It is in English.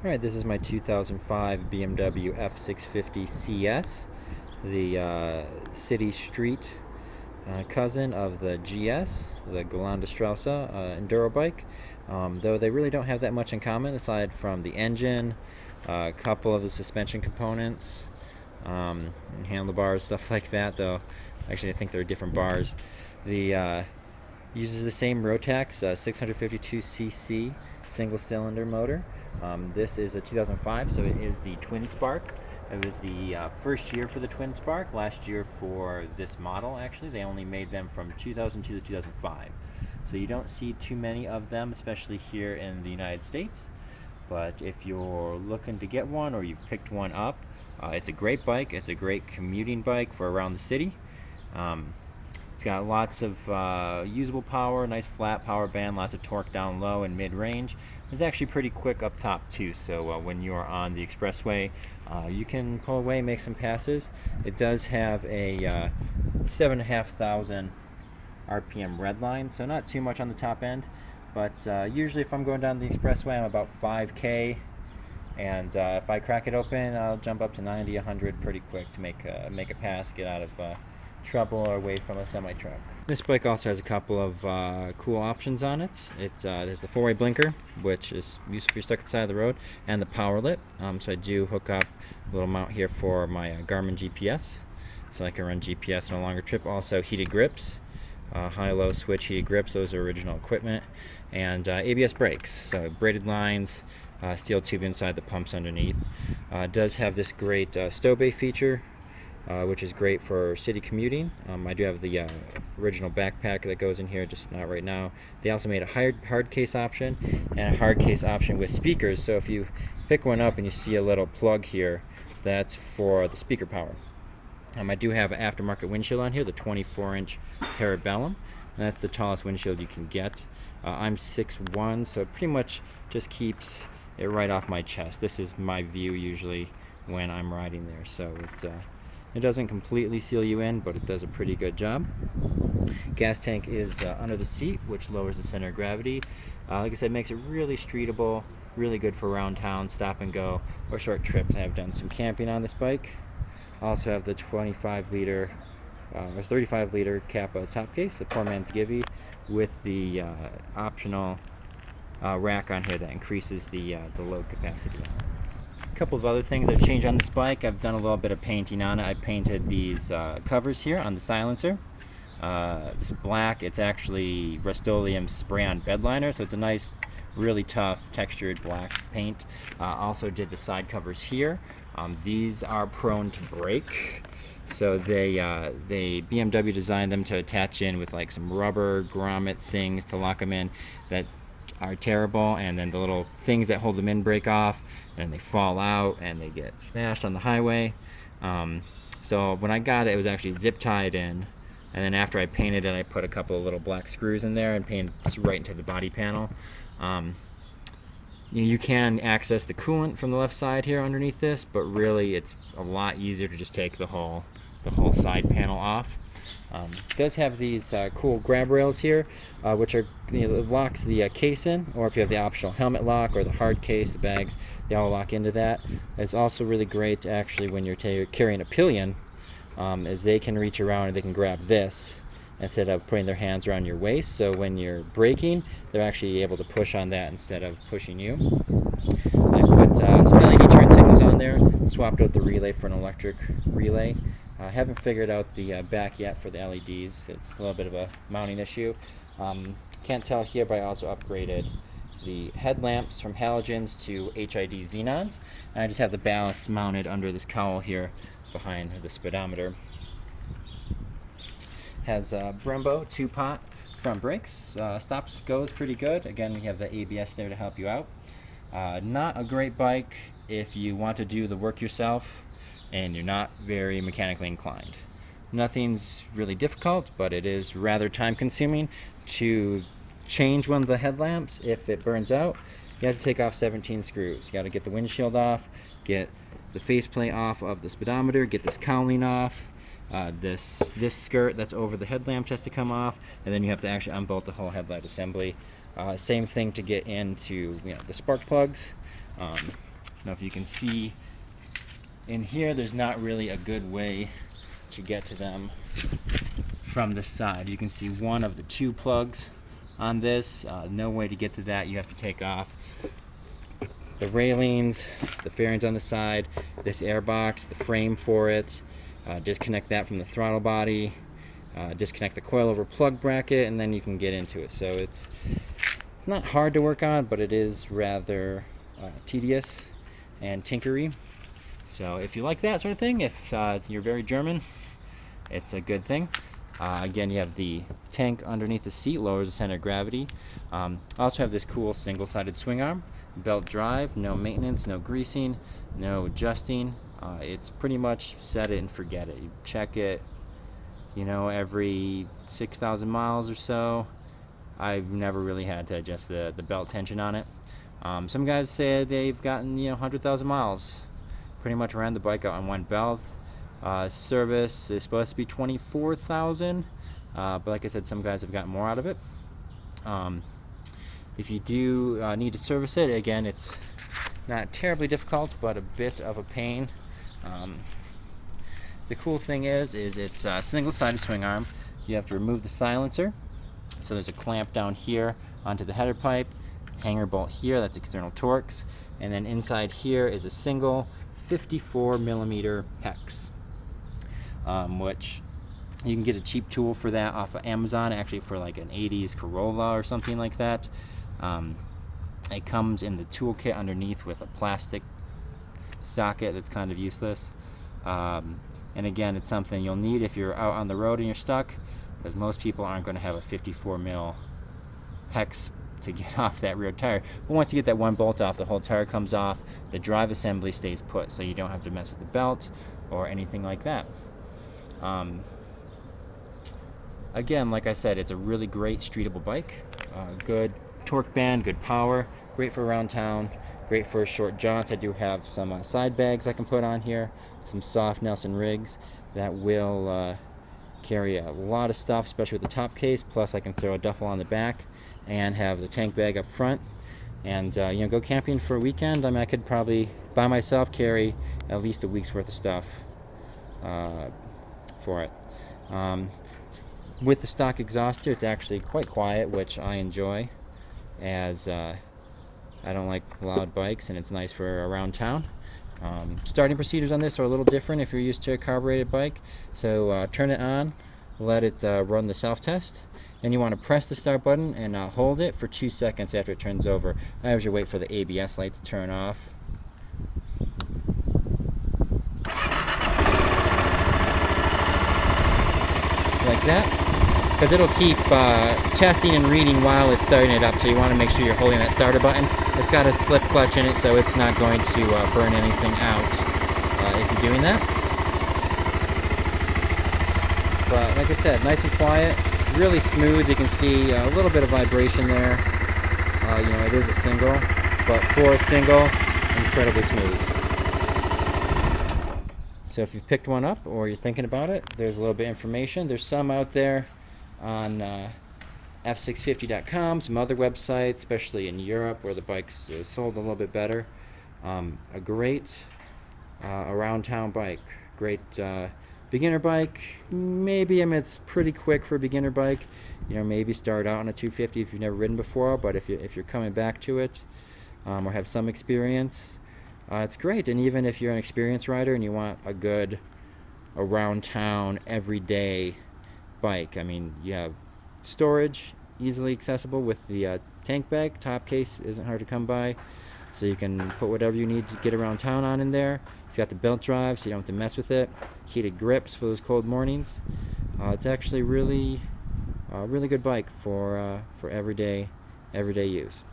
Alright, this is my 2005 BMW F650CS, the city street cousin of the GS, the Strauss Enduro bike. Though they really don't have that much in common aside from the engine, a couple of the suspension components, and handlebars, stuff like that, though actually I think they're different bars. The uses the same Rotax 652cc single cylinder motor. This is a 2005, so it is the twin spark. It was the first year for the twin spark. Last year for this model, actually, they only made them from 2002 to 2005. So you don't see too many of them, especially here in the United States. But if you're looking to get one or you've picked one up, it's a great bike. It's a great commuting bike for around the city. It's got lots of usable power, nice flat power band, lots of torque down low and mid-range. It's actually pretty quick up top too, so when you're on the expressway, you can pull away, make some passes. It does have a 7,500 RPM red line, so not too much on the top end, but usually if I'm going down the expressway, I'm about 5K, and if I crack it open, I'll jump up to 90, 100 pretty quick to make a pass, get out of trouble or away from a semi-truck. This bike also has a couple of cool options on it. It has the four-way blinker, which is useful if you're stuck at the side of the road, and the power lit. So I do hook up a little mount here for my Garmin GPS, so I can run GPS on a longer trip. Also heated grips, high-low switch heated grips, those are original equipment, and ABS brakes, so braided lines, steel tube inside the pumps underneath. It does have this great stow bay feature, which is great for city commuting. I do have the original backpack that goes in here, just not right now. They also made a hard case option and a hard case option with speakers, so if you pick one up and you see a little plug here, that's for the speaker power. I do have an aftermarket windshield on here, the 24-inch Parabellum, and that's the tallest windshield you can get. I'm 6'1", so it pretty much just keeps it right off my chest. This is my view usually when I'm riding there, so it doesn't completely seal you in, but it does a pretty good job. Gas tank is under the seat, which lowers the center of gravity. Like I said, makes it really streetable, really good for around town, stop and go, or short trips. I have done some camping on this bike. Also have the 25-liter or 35-liter Kappa top case, the poor man's givey, with the optional rack on here that increases the load capacity. A couple of other things I've changed on this bike. I've done a little bit of painting on it. I painted these covers here on the silencer. This black, it's actually Rust-Oleum spray-on bed liner, so it's a nice, really tough, textured black paint. Also did the side covers here. These are prone to break, so they BMW designed them to attach in with like some rubber grommet things to lock them in that are terrible, and then the little things that hold them in break off, and they fall out and they get smashed on the highway. So when I got it, it was actually zip tied in, and then after I painted it, I put a couple of little black screws in there and painted right into the body panel. You can access the coolant from the left side here underneath this, but really it's a lot easier to just take the whole side panel off. It does have these cool grab rails here, which are, it locks the case in, or if you have the optional helmet lock or the hard case, the bags, they all lock into that. It's also really great actually when you're carrying a pillion, as they can reach around and they can grab this instead of putting their hands around your waist. So when you're braking, they're actually able to push on that instead of pushing you. I put some LED turn signals on there, swapped out the relay for an electric relay. I haven't figured out the back yet for the LEDs. It's a little bit of a mounting issue. Can't tell here, but I also upgraded the headlamps from halogens to HID xenons. And I just have the ballast mounted under this cowl here behind the speedometer. Has Brembo 2-pot front brakes. Stops goes pretty good. Again, we have the ABS there to help you out. Not a great bike if you want to do the work yourself and you're not very mechanically inclined. Nothing's really difficult, but it is rather time consuming to change one of the headlamps. If it burns out, you have to take off 17 screws. You got to get the windshield off, get the faceplate off of the speedometer, get this cowling off, this skirt that's over the headlamp has to come off, and then you have to actually unbolt the whole headlight assembly. Same thing to get into the spark plugs. know if you can see in here, there's not really a good way to get to them from the side. You can see one of the two plugs on this. No way to get to that. You have to take off the railings, the fairings on the side, this air box, the frame for it, disconnect that from the throttle body, disconnect the coilover plug bracket, and then you can get into it. So it's not hard to work on, but it is rather tedious and tinkery. So if you like that sort of thing, if you're very German, it's a good thing. Again, you have the tank underneath the seat, lowers the center of gravity. Also have this cool single-sided swing arm, belt drive, no maintenance, no greasing, no adjusting. It's pretty much set it and forget it. You check it, you know, every 6,000 miles or so. I've never really had to adjust the belt tension on it. Some guys say they've gotten 100,000 miles pretty much ran the bike out on one belt. Service is supposed to be 24,000, but like I said, some guys have gotten more out of it. If you do need to service it, again, it's not terribly difficult, but a bit of a pain. The cool thing is it's a single-sided swing arm. You have to remove the silencer. So there's a clamp down here onto the header pipe, hanger bolt here, that's external Torx, and then inside here is a single 54 millimeter hex, which you can get a cheap tool for that off of Amazon, actually for like an 80s Corolla or something like that. It comes in the toolkit underneath with a plastic socket that's kind of useless. And again, it's something you'll need if you're out on the road and you're stuck, because most people aren't going to have a 54 mil hex to get off that rear tire. But once you get that one bolt off, the whole tire comes off, the drive assembly stays put, so you don't have to mess with the belt or anything like that. Again, like I said, it's a really great streetable bike. Good torque band, good power, great for around town, great for short jaunts. I do have some side bags I can put on here, some soft Nelson rigs that will carry a lot of stuff, especially with the top case. Plus I can throw a duffel on the back and have the tank bag up front, and go camping for a weekend. I mean, I could probably by myself carry at least a week's worth of stuff for it. With the stock exhauster, it's actually quite quiet, which I enjoy, as I don't like loud bikes, and it's nice for around town. Starting procedures on this are a little different if you're used to a carbureted bike. So turn it on, let it run the self-test. Then you want to press the start button and hold it for 2 seconds after it turns over. I usually wait for the ABS light to turn off. Like that. Because it'll keep testing and reading while it's starting it up, so you want to make sure you're holding that starter button. It's got a slip clutch in it, so it's not going to burn anything out if you're doing that. But like I said, nice and quiet, really smooth. You can see a little bit of vibration there. It is a single, but for a single, incredibly smooth. So if you've picked one up or you're thinking about it, there's a little bit of information. There's some out there on F650.com, some other websites, especially in Europe where the bike's sold a little bit better. A great around town bike, great beginner bike. Maybe, it's pretty quick for a beginner bike. Maybe start out on a 250 if you've never ridden before, but if you're coming back to it or have some experience, it's great. And even if you're an experienced rider and you want a good around town everyday bike, you have storage, easily accessible with the tank bag. Top case isn't hard to come by, so you can put whatever you need to get around town on in there. It's got the belt drive, so you don't have to mess with it. Heated grips for those cold mornings. It's actually really good bike for everyday use.